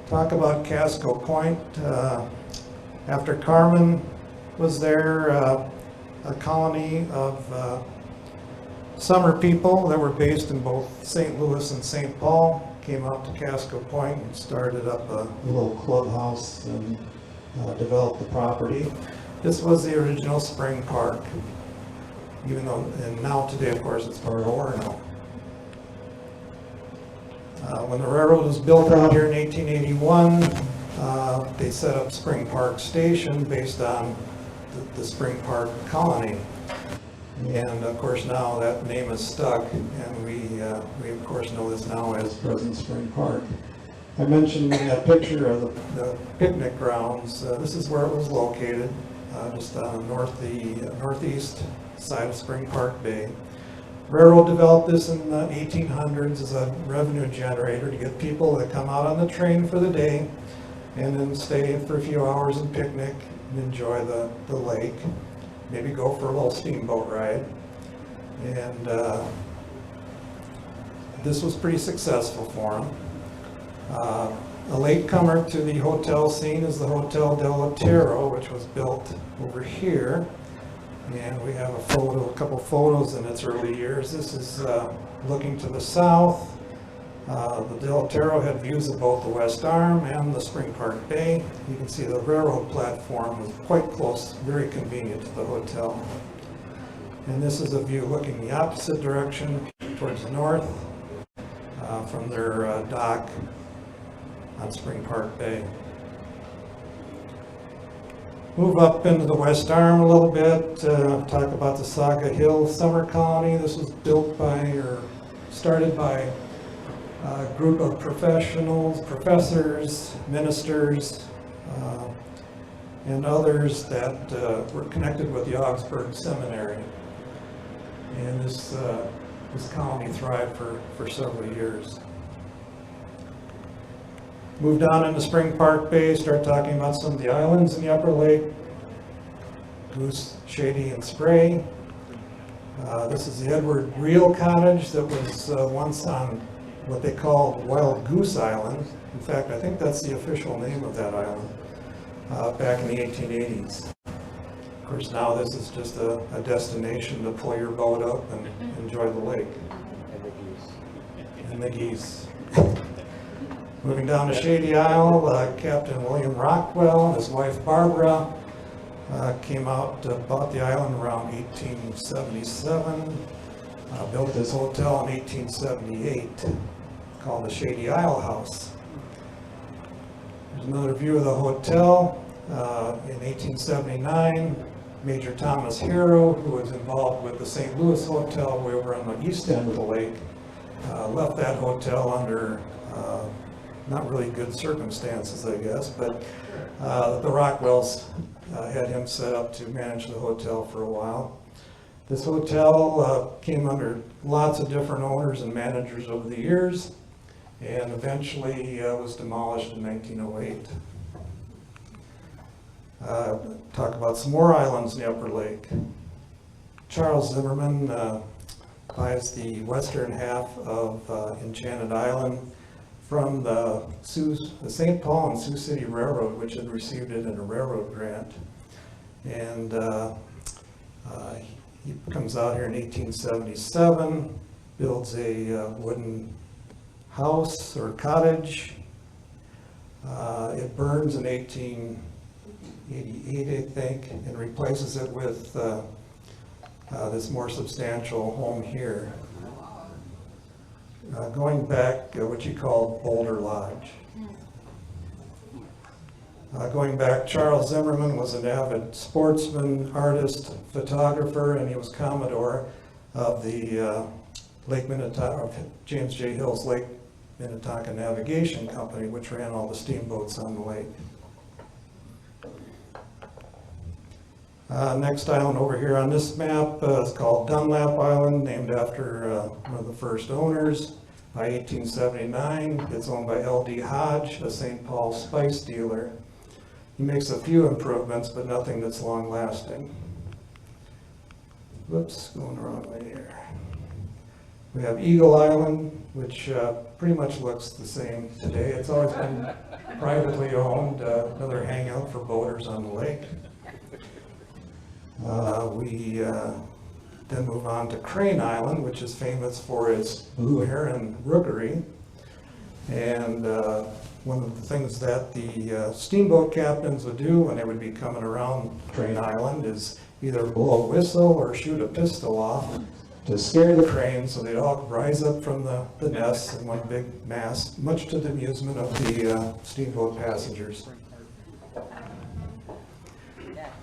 Speaker 1: Talk about Casco Point. After Carmen was there, a colony of summer people that were based in both St. Louis and St. Paul came out to Casco Point and started up a little clubhouse and developed the property. This was the original Spring Park, even though, and now today, of course, it's part of Orono. When the railroad was built out here in 1881, they set up Spring Park Station based on the Spring Park colony. And of course now that name is stuck, and we of course know this now as present Spring Park. I mentioned in that picture of the picnic grounds. This is where it was located, just on the northeast side of Spring Park Bay. Railroad developed this in the 1800s as a revenue generator to get people to come out on the train for the day and then stay for a few hours and picnic and enjoy the lake. Maybe go for a little steamboat ride. And this was pretty successful for them. A latecomer to the hotel scene is the Hotel del Otero, which was built over here. And we have a couple photos in its early years. This is looking to the south. The Del Otero had views of both the West Arm and the Spring Park Bay. You can see the railroad platform was quite close, very convenient to the hotel. And this is a view looking the opposite direction towards the north from their dock on Spring Park Bay. Move up into the West Arm a little bit, talk about the Saga Hill Summer Colony. This was built by, or started by, a group of professionals, professors, ministers, and others that were connected with the Augsburg Seminary. And this colony thrived for several years. Move down into Spring Park Bay, start talking about some of the islands in the upper lake. Goose, Shady, and Spray. This is the Edward Reel Cottage that was once on what they called Wild Goose Island. In fact, I think that's the official name of that island, back in the 1880s. Of course, now this is just a destination to pull your boat up and enjoy the lake. And the geese. Moving down to Shady Isle, Captain William Rockwell and his wife Barbara came out, bought the island around 1877, built this hotel in 1878 called the Shady Isle House. There's another view of the hotel. In 1879, Major Thomas Harrow, who was involved with the St. Louis Hotel way over on the east end of the lake, left that hotel under not really good circumstances, I guess, but the Rockwells had him set up to manage the hotel for a while. This hotel came under lots of different owners and managers over the years, and eventually was demolished in 1908. Talk about some more islands in the Upper Lake. Charles Zimmerman buys the western half of Enchanted Island from the St. Paul and Sioux City Railroad, which had received it in a railroad grant. And he comes out here in 1877, builds a wooden house or cottage. It burns in 1888, I think, and replaces it with this more substantial home here. Going back, what you call Boulder Lodge. Going back, Charles Zimmerman was an avid sportsman, artist, photographer, and he was Commodore of the Lake Minnetonka, of James J. Hill's Lake Minnetonka Navigation Company, which ran all the steamboats on the lake. Next island over here on this map is called Dunlap Island, named after one of the first owners. By 1879, it's owned by L.D. Hodge, a St. Paul spice dealer. He makes a few improvements, but nothing that's long-lasting. Whoops, going the wrong way here. We have Eagle Island, which pretty much looks the same today. It's always been privately owned, another hangout for boaters on the lake. We then move on to Crane Island, which is famous for its blue heron rookery. And one of the things that the steamboat captains would do when they would be coming around Crane Island is either blow a whistle or shoot a pistol off to scare the cranes, so they'd all rise up from the nests in one big mass, much to the amusement of the steamboat passengers.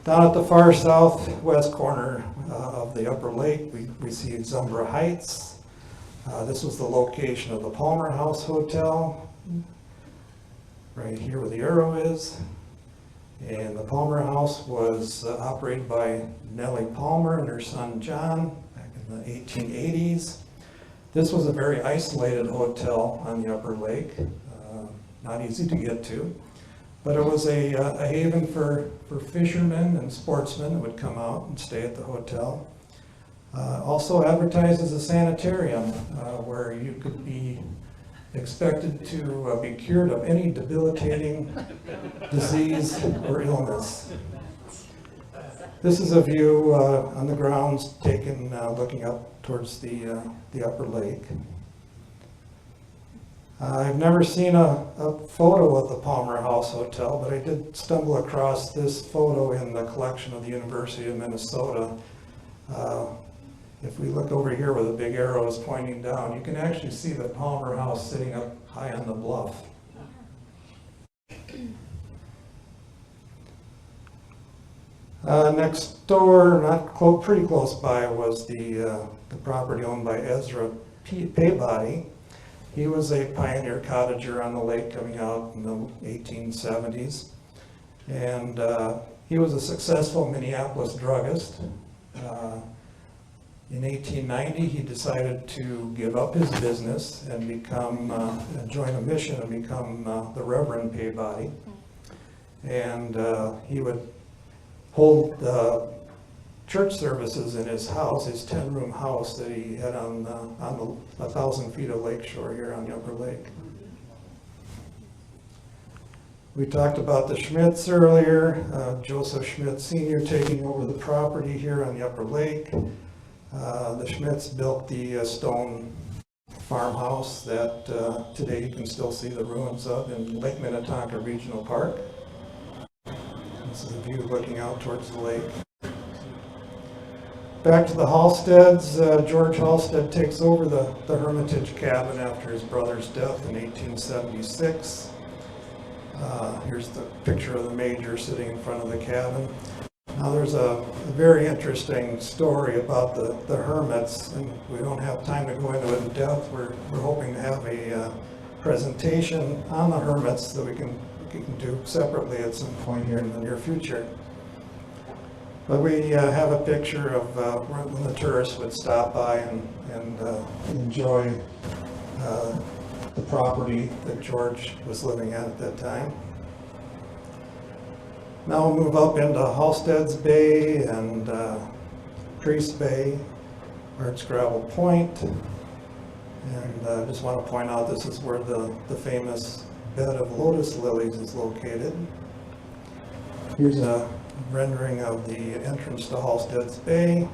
Speaker 1: Down at the far southwest corner of the upper lake, we see Zumbra Heights. This was the location of the Palmer House Hotel, right here where the arrow is. And the Palmer House was operated by Nellie Palmer and her son John back in the 1880s. This was a very isolated hotel on the upper lake, not easy to get to. But it was a haven for fishermen and sportsmen who would come out and stay at the hotel. Also advertised as a sanitarium where you could be expected to be cured of any debilitating disease or illness. This is a view on the grounds taken looking up towards the upper lake. I've never seen a photo of the Palmer House Hotel, but I did stumble across this photo in the collection of the University of Minnesota. If we look over here where the big arrow is pointing down, you can actually see the Palmer House sitting up high on the bluff. Next door, pretty close by, was the property owned by Ezra Peabody. He was a pioneer cottager on the lake coming out in the 1870s. And he was a successful Minneapolis druggist. In 1890, he decided to give up his business and join a mission and become the Reverend Peabody. And he would hold church services in his house, his 10-room house that he had on the 1,000 feet of lakeshore here on the Upper Lake. We talked about the Schmidts earlier. Joseph Schmidt Sr. taking over the property here on the Upper Lake. The Schmidts built the stone farmhouse that today you can still see the ruins of in Lake Minnetonka Regional Park. This is a view looking out towards the lake. Back to the Halsteads. George Halstead takes over the Hermitage cabin after his brother's death in 1876. Here's the picture of the Major sitting in front of the cabin. Now there's a very interesting story about the hermits, and we don't have time to go into it in depth. We're hoping to have a presentation on the hermits that we can do separately at some point here in the near future. But we have a picture of when the tourists would stop by and enjoy the property that George was living at that time. Now we'll move up into Halstead's Bay and Priest Bay, Hartsgravel Point. And I just want to point out this is where the famous bed of lotus lilies is located. Here's a rendering of the entrance to Halstead's Bay.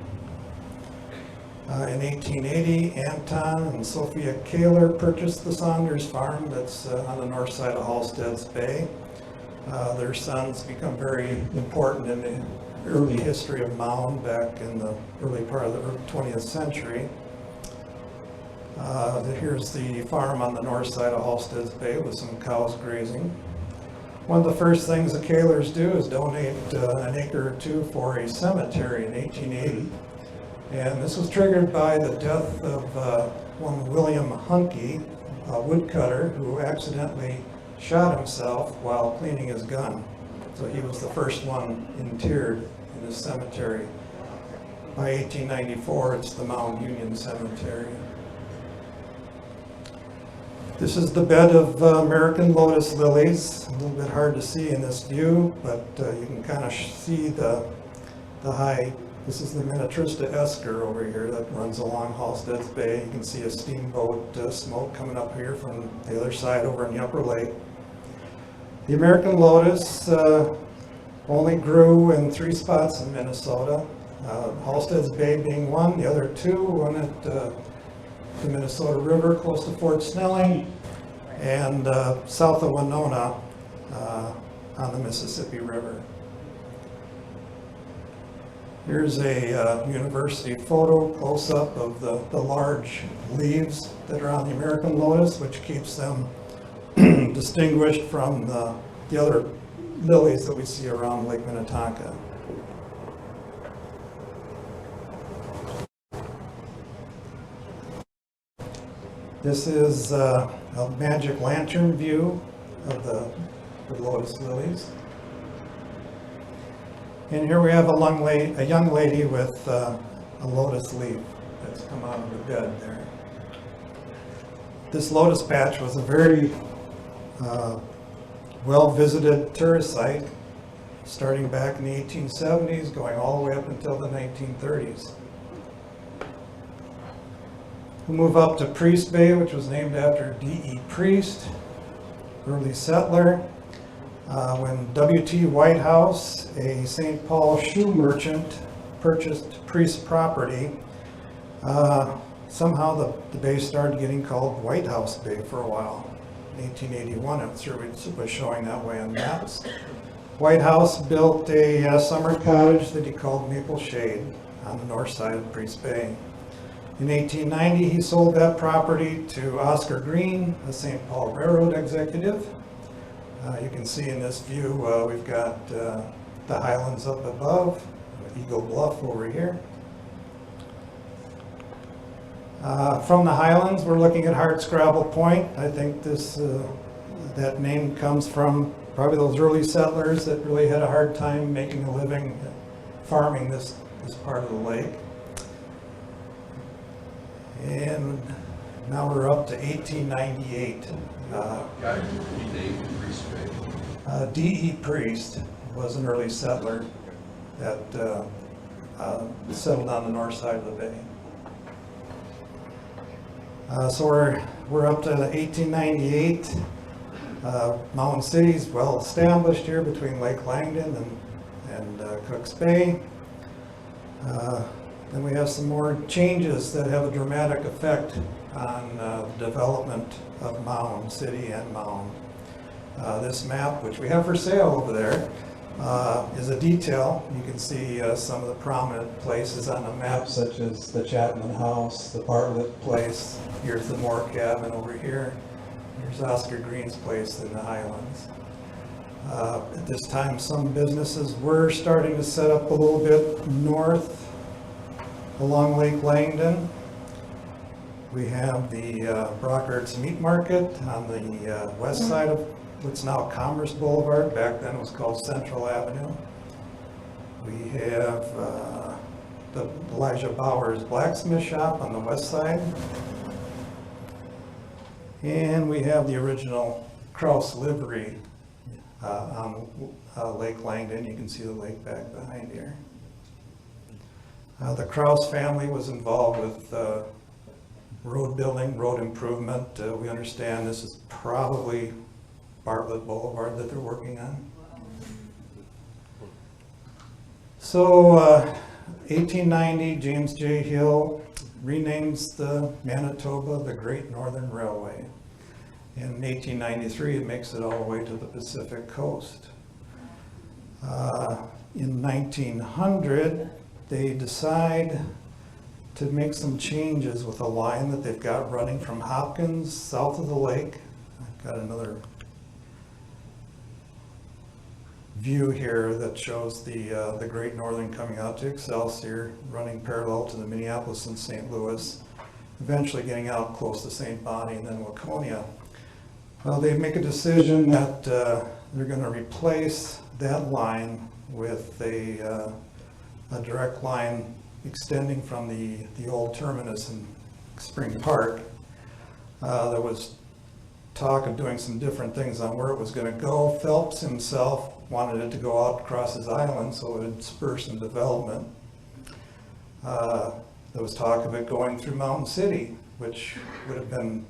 Speaker 1: In 1880, Anton and Sophia Kaler purchased the Saunders farm that's on the north side of Halstead's Bay. Their sons become very important in the early history of Mound back in the early part of the 20th century. Here's the farm on the north side of Halstead's Bay with some cows grazing. One of the first things the Kalers do is donate an acre or two for a cemetery in 1880. And this was triggered by the death of one William Hunke, a woodcutter who accidentally shot himself while cleaning his gun. So he was the first one interred in his cemetery. By 1894, it's the Mound Union Cemetery. This is the bed of American lotus lilies. A little bit hard to see in this view, but you can kind of see the high. This is the Minnetonka esker over here that runs along Halstead's Bay. You can see a steamboat smoke coming up here from the other side over in the upper lake. The American lotus only grew in 3 spots in Minnesota. Halstead's Bay being one, the other 2, one at the Minnesota River close to Fort Snelling, and south of Winona on the Mississippi River. Here's a university photo close-up of the large leaves that are on the American lotus, which keeps them distinguished from the other lilies that we see around Lake Minnetonka. This is a magic lantern view of the lotus lilies. And here we have a young lady with a lotus leaf that's come out of the bed there. This lotus patch was a very well-visited tourist site, starting back in the 1870s, going all the way up until the 1930s. We'll move up to Priest Bay, which was named after D.E. Priest, early settler. When W.T. Whitehouse, a St. Paul shoe merchant, purchased Priest property, somehow the bay started getting called Whitehouse Bay for a while. In 1881, it sure was showing that way on maps. Whitehouse built a summer cottage that he called Maple Shade on the north side of Priest Bay. In 1890, he sold that property to Oscar Green, a St. Paul Railroad executive. You can see in this view, we've got the highlands up above, Eagle Bluff over here. From the highlands, we're looking at Hardscrabble Point. I think that name comes from probably those early settlers that really had a hard time making a living farming this part of the lake. And now we're up to 1898.
Speaker 3: Guy who named Priest Bay.
Speaker 1: D.E. Priest was an early settler that settled on the north side of the bay. So we're up to 1898. Mound City's well established here between Lake Langdon and Cooks Bay. Then we have some more changes that have a dramatic effect on the development of Mound City and Mound. This map, which we have for sale over there, is a detail. You can see some of the prominent places on the map, such as the Chapman House, the Bartlett Place. Here's the Moore Cabin over here. Here's Oscar Green's place in the Highlands. At this time, some businesses were starting to set up a little bit north along Lake Langdon. We have the Brockhart's Meat Market on the west side of what's now Commerce Boulevard. Back then it was called Central Avenue. We have the Elijah Bauer's Blacksmith Shop on the west side. And we have the original Kraus Livery on Lake Langdon. You can see the lake back behind here. The Kraus family was involved with road building, road improvement. We understand this is probably Bartlett Boulevard that they're working on. So 1890, James J. Hill renames the Manitoba the Great Northern Railway. In 1893, it makes it all the way to the Pacific coast. In 1900, they decide to make some changes with a line that they've got running from Hopkins south of the lake. I've got another view here that shows the Great Northern coming out to Excelsior, running parallel to the Minneapolis and St. Louis, eventually getting out close to St. Bonnie and then Waconia. Well, they make a decision that they're going to replace that line with a direct line extending from the old terminus in Spring Park. There was talk of doing some different things on where it was going to go. Phelps himself wanted it to go out across his island so it would spur some development. There was talk of it going through Mountain City, which would have been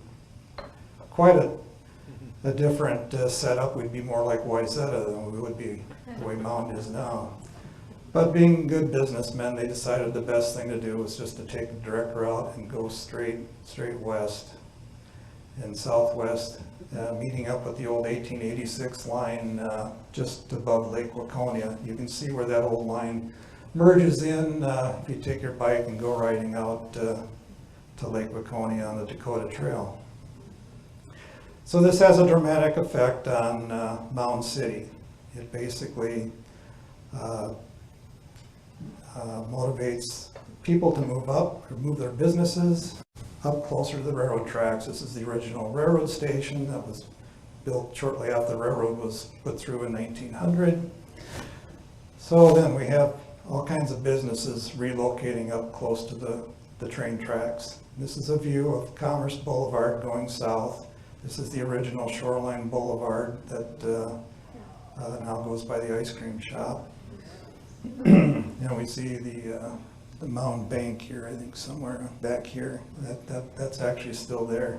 Speaker 1: quite a different setup. We'd be more like Wayzata than we would be the way Mound is now. But being good businessmen, they decided the best thing to do was just to take a direct route and go straight west and southwest, meeting up with the old 1886 line just above Lake Waconia. You can see where that old line merges in if you take your bike and go riding out to Lake Waconia on the Dakota Trail. So this has a dramatic effect on Mound City. It basically motivates people to move up or move their businesses up closer to the railroad tracks. This is the original railroad station that was built shortly after the railroad was put through in 1900. So then we have all kinds of businesses relocating up close to the train tracks. This is a view of Commerce Boulevard going south. This is the original Shoreline Boulevard that now goes by the ice cream shop. We see the the Mound Bank here, I think somewhere back here. That's actually still there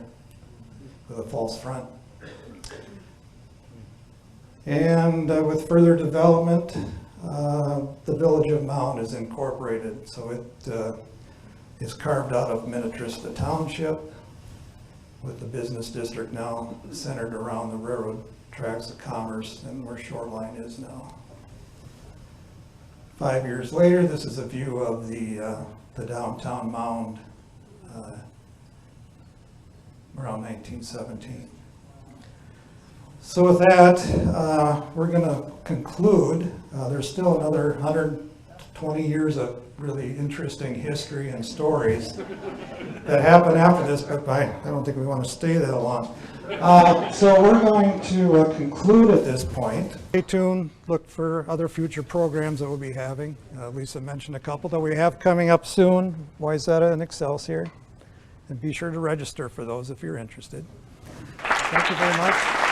Speaker 1: with a false front. And with further development, the village of Mound is incorporated, so it is carved out of Minnetonka Township, with the business district now centered around the railroad tracks of commerce and where Shoreline is now. 5 years later, this is a view of the downtown Mound around 1917. So with that, we're going to conclude. There's still another 120 years of really interesting history and stories that happen after this, but I don't think we want to stay that long. So we're going to conclude at this point. Stay tuned, look for other future programs that we'll be having. Lisa mentioned a couple that we have coming up soon, Wayzata and Excelsior. And be sure to register for those if you're interested. Thank you very much.